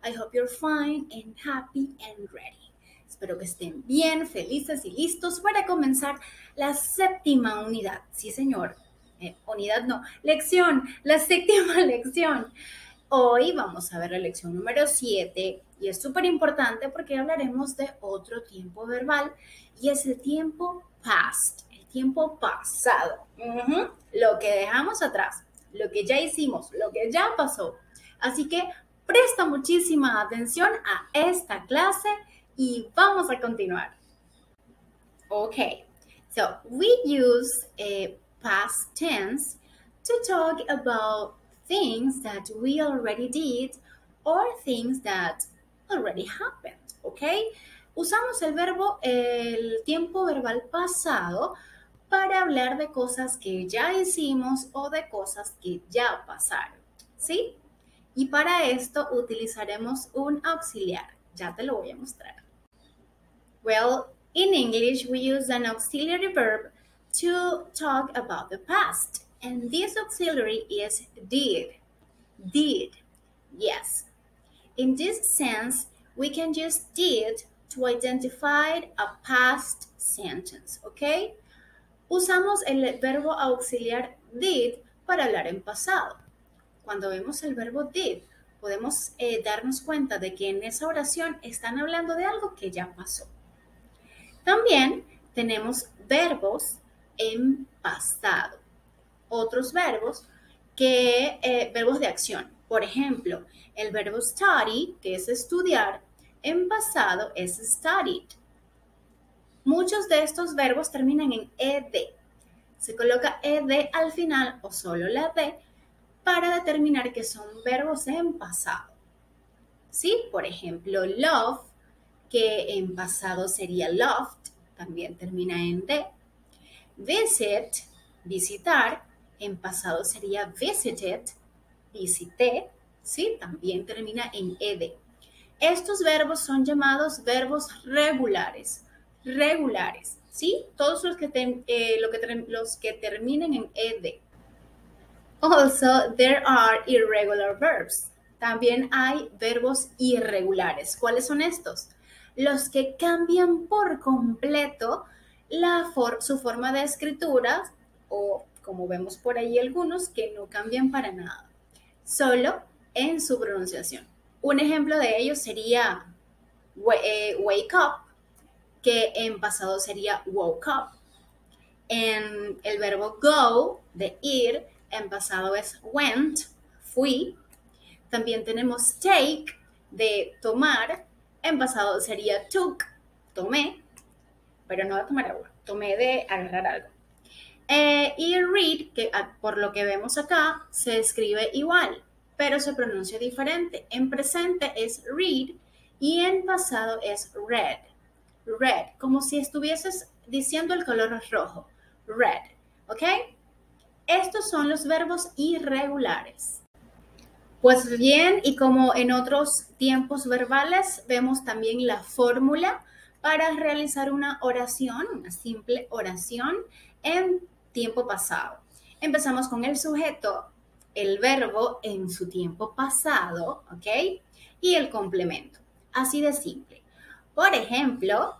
I hope you're fine and happy and ready. Espero que estén bien, felices y listos para comenzar la séptima unidad. Sí, señor. Unidad no, lección, la séptima lección. Hoy vamos a ver la lección número 7 y es súper importante porque hablaremos de otro tiempo verbal y es el tiempo past, el tiempo pasado. Lo que dejamos atrás, lo que ya hicimos, lo que ya pasó. Así que presta muchísima atención a esta clase y vamos a continuar. Okay, so we use a past tense to talk about things that we already did or things that already happened, okay? Usamos el tiempo verbal pasado para hablar de cosas que ya hicimos o de cosas que ya pasaron, ¿sí? Y para esto utilizaremos un auxiliar. Ya te lo voy a mostrar. Well, in English, we use an auxiliary verb to talk about the past. And this auxiliary is did. Did. Yes. In this sense, we can use did to identify a past sentence, ¿ok? Usamos el verbo auxiliar did para hablar en pasado. Cuando vemos el verbo did, podemos darnos cuenta de que en esa oración están hablando de algo que ya pasó. También tenemos verbos en pasado. Otros verbos verbos de acción. Por ejemplo, el verbo study, que es estudiar, en pasado es studied. Muchos de estos verbos terminan en ed. Se coloca ed al final o solo la d para determinar que son verbos en pasado. ¿Sí? Por ejemplo, love, que en pasado sería loved, también termina en d. Visit, visitar, en pasado sería visited, visité, ¿sí? También termina en ed. Estos verbos son llamados verbos regulares, ¿sí? Todos los que terminen en ed. Also, there are irregular verbs. También hay verbos irregulares. ¿Cuáles son estos? Los que cambian por completo su forma de escritura o, como vemos por ahí algunos, que no cambian para nada, solo en su pronunciación. Un ejemplo de ello sería wake up, que en pasado sería woke up. En el verbo go, de ir, en pasado es went, fui. También tenemos take, de tomar, en pasado sería took, tomé, pero no de tomar agua, tomé de agarrar algo. Y read, que por lo que vemos acá, se escribe igual, pero se pronuncia diferente. En presente es read y en pasado es red. Red, como si estuvieses diciendo el color rojo. Red, ¿ok? Estos son los verbos irregulares. Pues bien, y como en otros tiempos verbales, vemos también la fórmula para realizar una oración, una simple oración en tiempo pasado. Empezamos con el sujeto, el verbo en su tiempo pasado, ¿ok? Y el complemento, así de simple. Por ejemplo,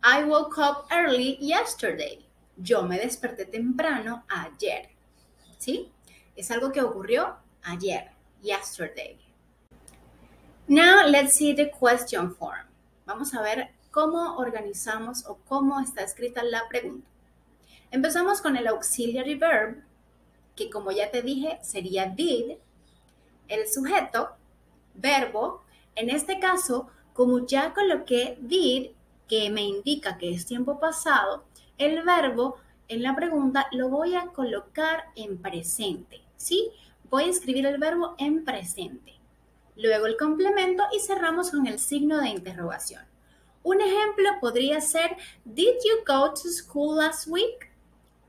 I woke up early yesterday. Yo me desperté temprano ayer, ¿sí? Es algo que ocurrió ayer, yesterday. Now let's see the question form. Vamos a ver cómo organizamos o cómo está escrita la pregunta. Empezamos con el auxiliary verb, que como ya te dije sería did, el sujeto, verbo. En este caso, como ya coloqué did, que me indica que es tiempo pasado, el verbo en la pregunta lo voy a colocar en presente, ¿sí? Voy a escribir el verbo en presente. Luego el complemento y cerramos con el signo de interrogación. Un ejemplo podría ser, Did you go to school last week?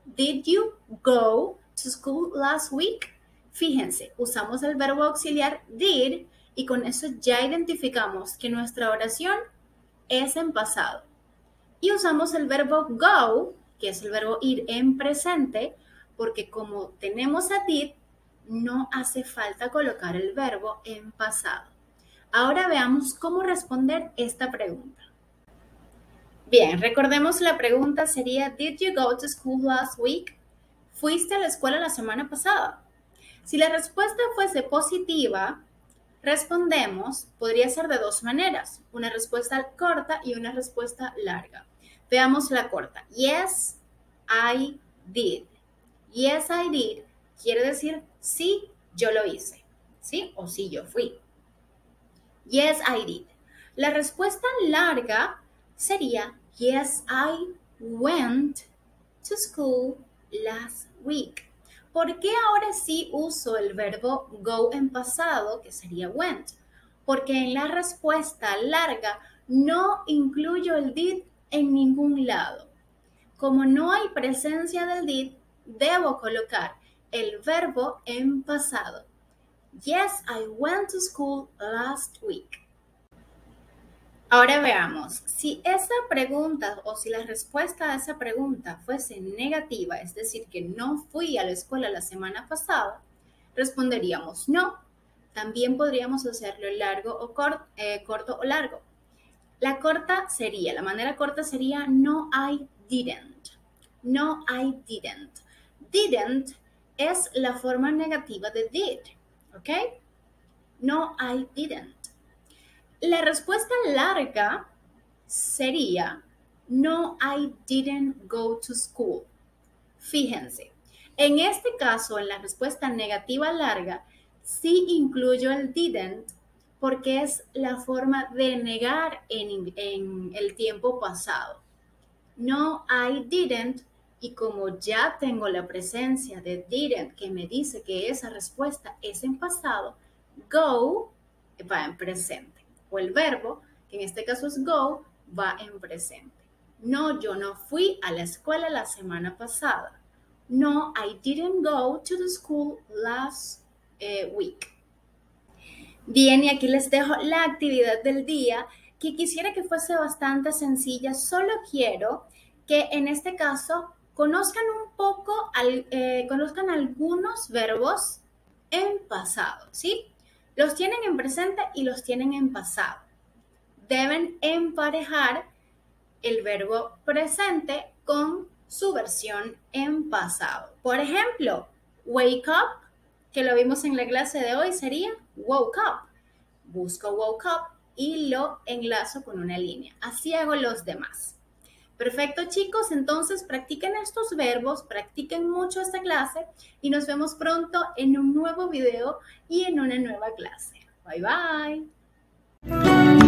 Did you go to school last week? Fíjense, usamos el verbo auxiliar did y con eso ya identificamos que nuestra oración es en pasado. Y usamos el verbo go, que es el verbo ir en presente, porque como tenemos a did, no hace falta colocar el verbo en pasado. Ahora veamos cómo responder esta pregunta. Bien, recordemos la pregunta sería, ¿Did you go to school last week? ¿Fuiste a la escuela la semana pasada? Si la respuesta fuese positiva, respondemos, podría ser de dos maneras, una respuesta corta y una respuesta larga. Veamos la corta. Yes, I did. Yes, I did quiere decir sí, yo lo hice, ¿sí? O sí, yo fui. Yes, I did. La respuesta larga sería yes, I went to school last week. ¿Por qué ahora sí uso el verbo go en pasado, que sería went? Porque en la respuesta larga no incluyo el did en ningún lado. Como no hay presencia del did, debo colocar el verbo en pasado. Yes, I went to school last week. Ahora veamos, si esa pregunta o si la respuesta a esa pregunta fuese negativa, es decir, que no fui a la escuela la semana pasada, responderíamos no. También podríamos hacerlo largo o corto o largo. La manera corta sería no, I didn't. No, I didn't. Didn't es la forma negativa de did, ¿ok? No, I didn't. La respuesta larga sería no, I didn't go to school. Fíjense, en este caso, en la respuesta negativa larga, sí incluyo el didn't porque es la forma de negar en el tiempo pasado. No, I didn't, y como ya tengo la presencia de didn't que me dice que esa respuesta es en pasado, go va en presente. O el verbo, que en este caso es go, va en presente. No, yo no fui a la escuela la semana pasada. No, I didn't go to the school last week. Bien, y aquí les dejo la actividad del día, que quisiera que fuese bastante sencilla. Solo quiero que en este caso conozcan un poco, conozcan algunos verbos en pasado, ¿sí? Los tienen en presente y los tienen en pasado. Deben emparejar el verbo presente con su versión en pasado. Por ejemplo, wake up, que lo vimos en la clase de hoy, sería woke up. Busco woke up y lo enlazo con una línea. Así hago los demás. Perfecto, chicos, entonces practiquen estos verbos, practiquen mucho esta clase y nos vemos pronto en un nuevo video y en una nueva clase. Bye, bye.